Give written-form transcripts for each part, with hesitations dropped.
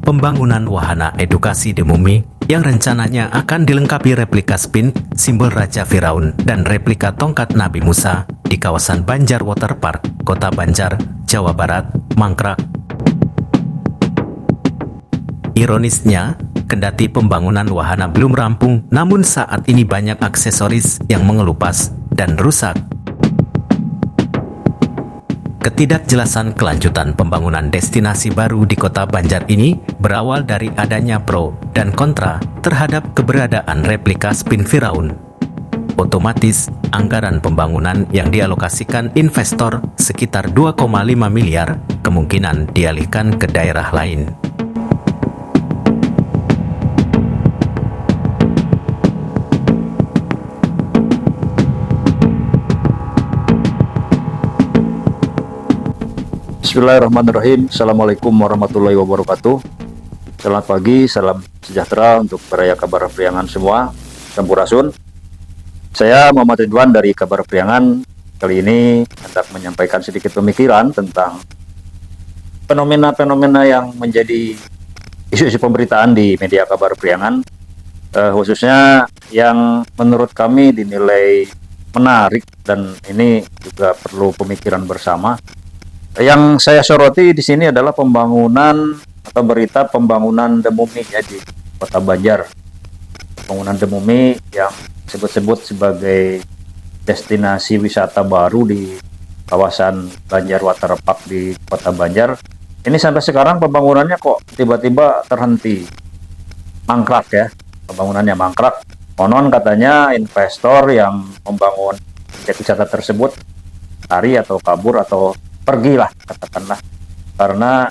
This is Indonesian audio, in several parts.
pembangunan wahana edukasi The Mummy yang rencananya akan dilengkapi replika spin simbol Raja Firaun dan replika tongkat Nabi Musa di kawasan Banjar Water Park, Kota Banjar, Jawa Barat, mangkrak. Ironisnya, kendati pembangunan wahana belum rampung, namun saat ini banyak aksesoris yang mengelupas dan rusak. Ketidakjelasan kelanjutan pembangunan destinasi baru di Kota Banjar ini berawal dari adanya pro dan kontra terhadap keberadaan replika spin Firaun. Otomatis, anggaran pembangunan yang dialokasikan investor sekitar 2,5 miliar kemungkinan dialihkan ke daerah lain. Bismillahirrahmanirrahim. Assalamualaikum warahmatullahi wabarakatuh. Selamat pagi, salam sejahtera untuk para kabar priangan semua. Sampurasun. Saya Muhammad Ridwan dari Kabar Priangan. Kali ini hendak menyampaikan sedikit pemikiran tentang fenomena-fenomena yang menjadi isu-isu pemberitaan di media Kabar Priangan, khususnya yang menurut kami dinilai menarik dan ini juga perlu pemikiran bersama. Yang saya soroti di sini adalah pembangunan atau berita pembangunan The Mummy ya di Kota Banjar. Pembangunan The Mummy yang disebut-sebut sebagai destinasi wisata baru di kawasan Banjar Water Park di Kota Banjar. Ini sampai sekarang pembangunannya kok tiba-tiba terhenti, mangkrak ya, pembangunannya mangkrak. Konon katanya investor yang membangun objek wisata tersebut lari atau kabur atau pergilah katakanlah karena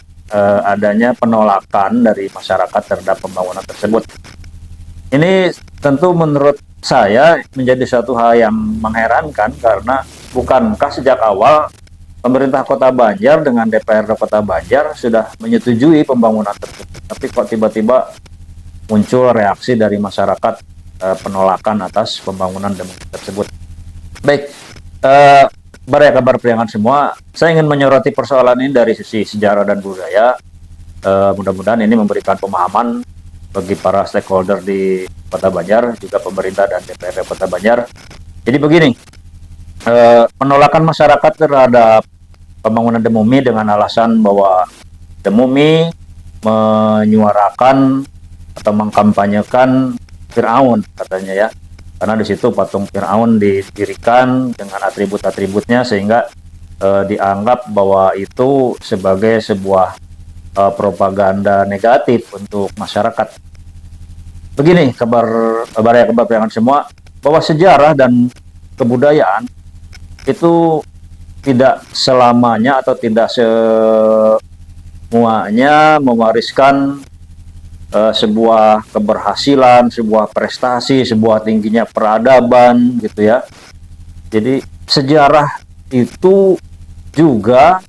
adanya penolakan dari masyarakat terhadap pembangunan tersebut. Ini tentu menurut saya menjadi suatu hal yang mengherankan karena bukankah sejak awal pemerintah Kota Banjar dengan DPRD Kota Banjar sudah menyetujui pembangunan tersebut, tapi kok tiba-tiba muncul reaksi dari masyarakat penolakan atas pembangunan tersebut. Baik, para kabar priangan semua, saya ingin menyoroti persoalan ini dari sisi sejarah dan budaya. Mudah-mudahan ini memberikan pemahaman bagi para stakeholder di Kota Banjar, juga pemerintah dan DPRD Kota Banjar. Jadi begini, penolakan masyarakat terhadap pembangunan The Mummy dengan alasan bahwa The Mummy menyuarakan atau mengkampanyekan Firaun katanya ya. Karena di situ patung Firaun didirikan dengan atribut-atributnya sehingga dianggap bahwa itu sebagai sebuah propaganda negatif untuk masyarakat. Begini kabar priangan semua, bahwa sejarah dan kebudayaan itu tidak selamanya atau tidak semuanya mewariskan sebuah keberhasilan, sebuah prestasi, sebuah tingginya peradaban gitu ya. Jadi sejarah itu juga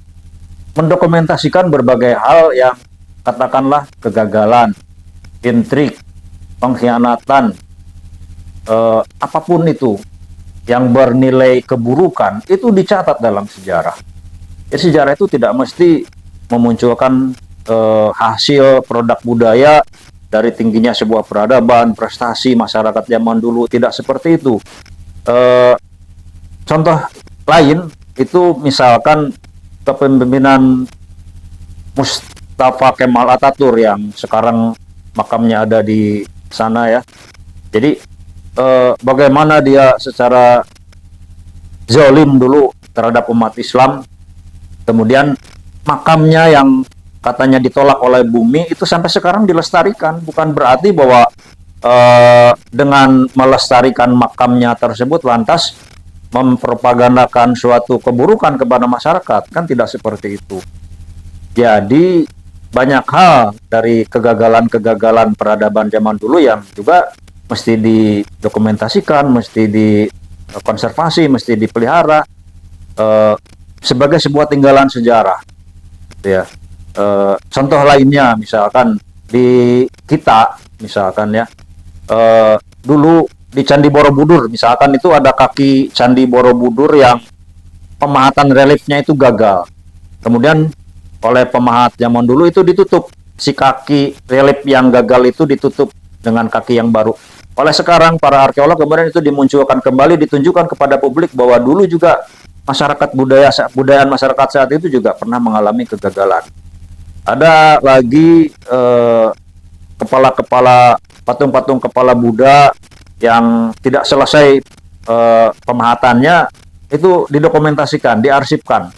mendokumentasikan berbagai hal yang katakanlah kegagalan, intrik, pengkhianatan, apapun itu yang bernilai keburukan itu dicatat dalam sejarah. Jadi sejarah itu tidak mesti memunculkan hasil produk budaya dari tingginya sebuah peradaban, prestasi masyarakat zaman dulu, tidak seperti itu. Contoh lain itu misalkan kepemimpinan Mustafa Kemal Atatürk yang sekarang makamnya ada di sana ya. Jadi bagaimana dia secara zalim dulu terhadap umat Islam, kemudian makamnya yang katanya ditolak oleh bumi itu sampai sekarang dilestarikan. Bukan berarti bahwa dengan melestarikan makamnya tersebut lantas mempropagandakan suatu keburukan kepada masyarakat, kan tidak seperti itu. Jadi banyak hal dari kegagalan-kegagalan peradaban zaman dulu yang juga mesti didokumentasikan, mesti dikonservasi, mesti dipelihara sebagai sebuah tinggalan sejarah ya. Contoh lainnya misalkan di kita misalkan ya, dulu di Candi Borobudur misalkan itu ada kaki Candi Borobudur yang pemahatan reliefnya itu gagal, kemudian oleh pemahat zaman dulu itu ditutup si kaki relief yang gagal itu ditutup dengan kaki yang baru. Oleh sekarang para arkeolog kemudian itu dimunculkan kembali, ditunjukkan kepada publik bahwa dulu juga masyarakat budayaan masyarakat saat itu juga pernah mengalami kegagalan. Ada lagi kepala-kepala patung-patung kepala Buddha yang tidak selesai pemahatannya, itu didokumentasikan, diarsipkan,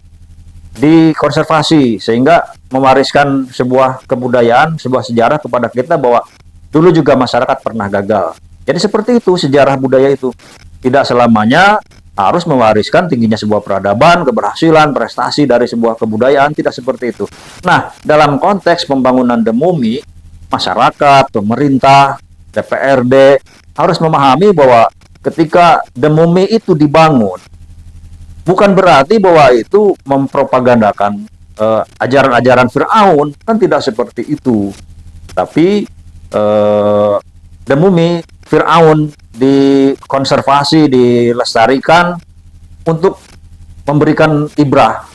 dikonservasi, sehingga mewariskan sebuah kebudayaan, sebuah sejarah kepada kita bahwa dulu juga masyarakat pernah gagal. Jadi seperti itu sejarah budaya itu. Tidak selamanya harus mewariskan tingginya sebuah peradaban, keberhasilan, prestasi dari sebuah kebudayaan, tidak seperti itu. Nah, dalam konteks pembangunan The Mummy, masyarakat, pemerintah, DPRD harus memahami bahwa ketika The Mummy itu dibangun, bukan berarti bahwa itu mempropagandakan ajaran-ajaran Fir'aun, kan tidak seperti itu. Tapi The Mummy, Fir'aun dikonservasi, dilestarikan untuk memberikan ibrah,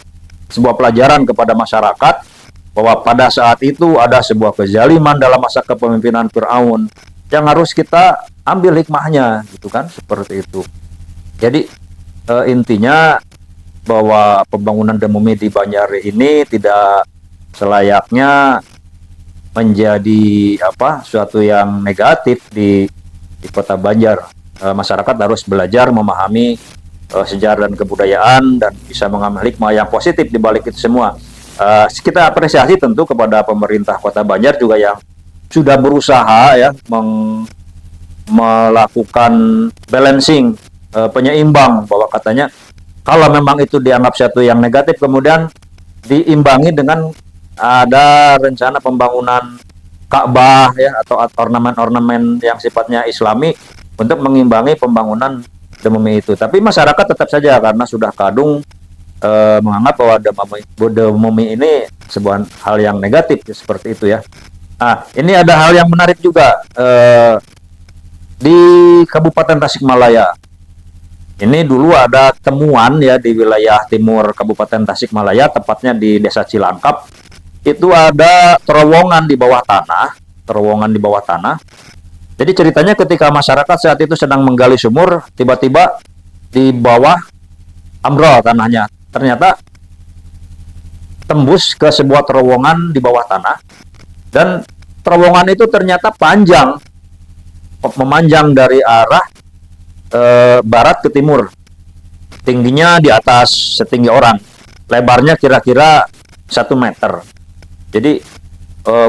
sebuah pelajaran kepada masyarakat bahwa pada saat itu ada sebuah kezaliman dalam masa kepemimpinan Fir'aun yang harus kita ambil hikmahnya, gitu kan, seperti itu. Jadi intinya bahwa pembangunan The Mummy di Banjar ini tidak selayaknya menjadi suatu yang negatif di Kota Banjar. Masyarakat harus belajar memahami sejarah dan kebudayaan dan bisa mengambil hikmah yang positif di balik itu semua. Kita apresiasi tentu kepada pemerintah Kota Banjar juga yang sudah berusaha ya melakukan balancing, penyeimbang, bahwa katanya kalau memang itu dianggap satu yang negatif, kemudian diimbangi dengan ada rencana pembangunan Ka'bah ya, atau ornamen-ornamen yang sifatnya Islami untuk mengimbangi pembangunan The Mummy itu. Tapi masyarakat tetap saja karena sudah kadung menganggap bahwa The Mummy ini sebuah hal yang negatif ya, seperti itu ya. Nah, ini ada hal yang menarik juga di Kabupaten Tasikmalaya. Ini dulu ada temuan ya di wilayah timur Kabupaten Tasikmalaya, tepatnya di Desa Cilangkap. Itu ada terowongan di bawah tanah, Jadi ceritanya ketika masyarakat saat itu sedang menggali sumur, tiba-tiba di bawah ambrol tanahnya. Ternyata tembus ke sebuah terowongan di bawah tanah, dan terowongan itu ternyata memanjang dari arah barat ke timur. Tingginya di atas setinggi orang, lebarnya kira-kira 1 meter. Jadi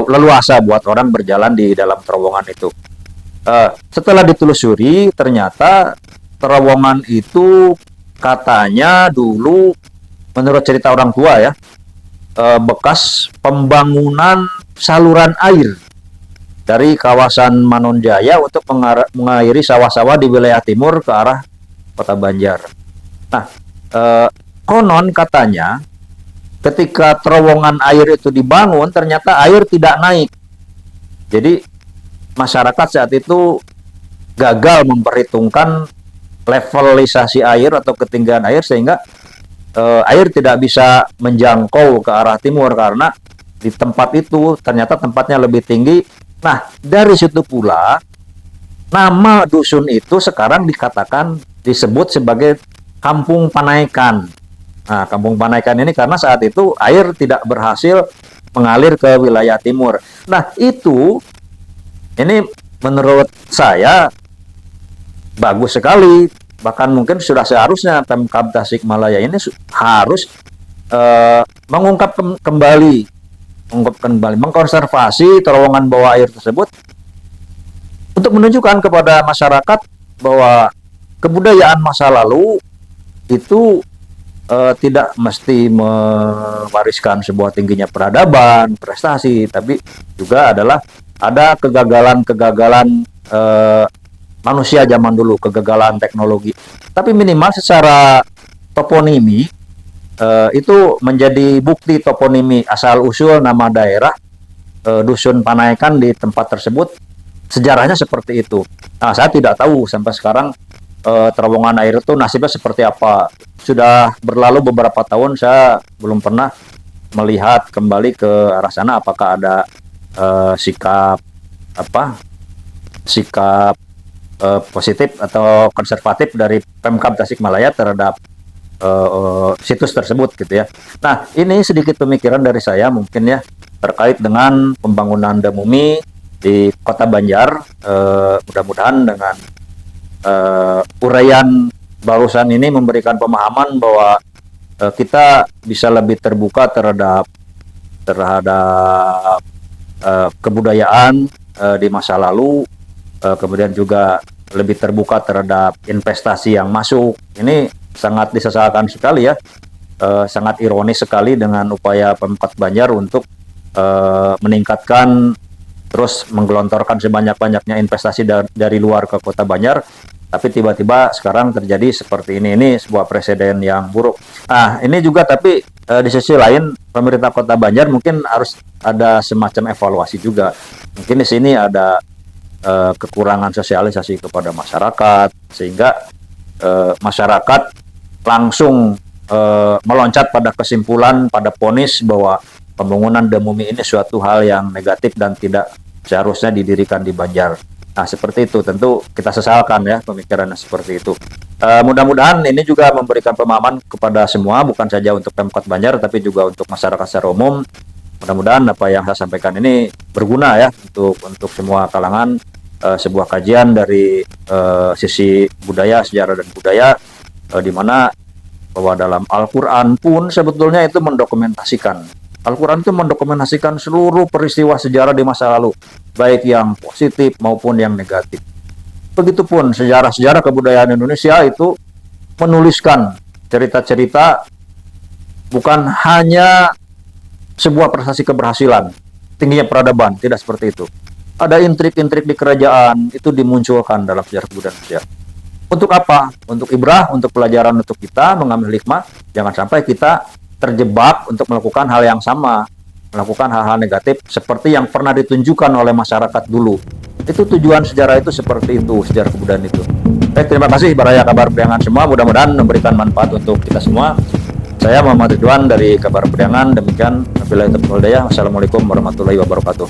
leluasa buat orang berjalan di dalam terowongan itu. Setelah ditelusuri, ternyata terowongan itu katanya dulu, menurut cerita orang tua ya, bekas pembangunan saluran air dari kawasan Manonjaya untuk mengairi sawah-sawah di wilayah timur ke arah Kota Banjar. Nah, konon katanya ketika terowongan air itu dibangun, ternyata air tidak naik. Jadi masyarakat saat itu gagal memperhitungkan levelisasi air atau ketinggian air, sehingga air tidak bisa menjangkau ke arah timur karena di tempat itu ternyata tempatnya lebih tinggi. Nah, dari situ pula nama dusun itu sekarang disebut sebagai Kampung Panaikan. Nah, Kampung Panaikan ini karena saat itu air tidak berhasil mengalir ke wilayah timur. Nah, ini menurut saya bagus sekali. Bahkan mungkin sudah seharusnya Pemkab Tasikmalaya ini harus mengungkap kembali, mengkonservasi terowongan bawah air tersebut untuk menunjukkan kepada masyarakat bahwa kebudayaan masa lalu itu tidak mesti mewariskan sebuah tingginya peradaban, prestasi, tapi juga ada kegagalan manusia zaman dulu, kegagalan teknologi. Tapi minimal secara toponimi itu menjadi bukti toponimi asal-usul nama daerah Dusun Panaikan di tempat tersebut, sejarahnya seperti itu. Nah, saya tidak tahu sampai sekarang terowongan air itu nasibnya seperti apa. Sudah berlalu beberapa tahun, saya belum pernah melihat kembali ke arah sana apakah ada sikap sikap positif atau konservatif dari Pemkab Tasikmalaya terhadap situs tersebut gitu ya. Nah, ini sedikit pemikiran dari saya mungkin ya terkait dengan pembangunan Damumi di Kota Banjar. Mudah-mudahan dengan uraian barusan ini memberikan pemahaman bahwa kita bisa lebih terbuka terhadap kebudayaan di masa lalu, kemudian juga lebih terbuka terhadap investasi yang masuk. Ini sangat disesalkan sekali ya, sangat ironis sekali dengan upaya Pemkab Banjar untuk meningkatkan terus menggelontorkan sebanyak-banyaknya investasi dari luar ke Kota Banjar, tapi tiba-tiba sekarang terjadi seperti ini. Ini sebuah presiden yang buruk. Nah, ini juga tapi di sisi lain pemerintah Kota Banjar mungkin harus ada semacam evaluasi juga. Mungkin di sini ada kekurangan sosialisasi kepada masyarakat sehingga masyarakat langsung meloncat pada kesimpulan, pada vonis bahwa pembangunan Damumi ini suatu hal yang negatif dan tidak seharusnya didirikan di Banjar. Nah, seperti itu tentu kita sesalkan ya pemikirannya seperti itu. Mudah-mudahan ini juga memberikan pemahaman kepada semua, bukan saja untuk Pemkot Banjar tapi juga untuk masyarakat secara umum. Mudah-mudahan apa yang saya sampaikan ini berguna ya untuk semua kalangan, sebuah kajian dari sisi budaya, sejarah dan budaya, di mana bahwa dalam Al-Quran pun sebetulnya itu mendokumentasikan. Al-Quran itu mendokumentasikan seluruh peristiwa sejarah di masa lalu, baik yang positif maupun yang negatif. Begitupun sejarah-sejarah kebudayaan Indonesia itu menuliskan cerita-cerita bukan hanya sebuah prestasi keberhasilan, tingginya peradaban, tidak seperti itu. Ada intrik-intrik di kerajaan, itu dimunculkan dalam sejarah kebudayaan Indonesia. Untuk apa? Untuk ibrah, untuk pelajaran untuk kita, mengambil hikmah, jangan sampai kita terjebak untuk melakukan hal yang sama, melakukan hal-hal negatif seperti yang pernah ditunjukkan oleh masyarakat dulu. Itu tujuan sejarah itu seperti itu, sejarah kebudayaan itu. Baik, terima kasih Baraya Kabar Priangan semua, mudah-mudahan memberikan manfaat untuk kita semua. Saya Muhammad Ridwan dari Kabar Priangan, demikian wabillahi taufiq wal hidayah. Wassalamualaikum warahmatullahi wabarakatuh.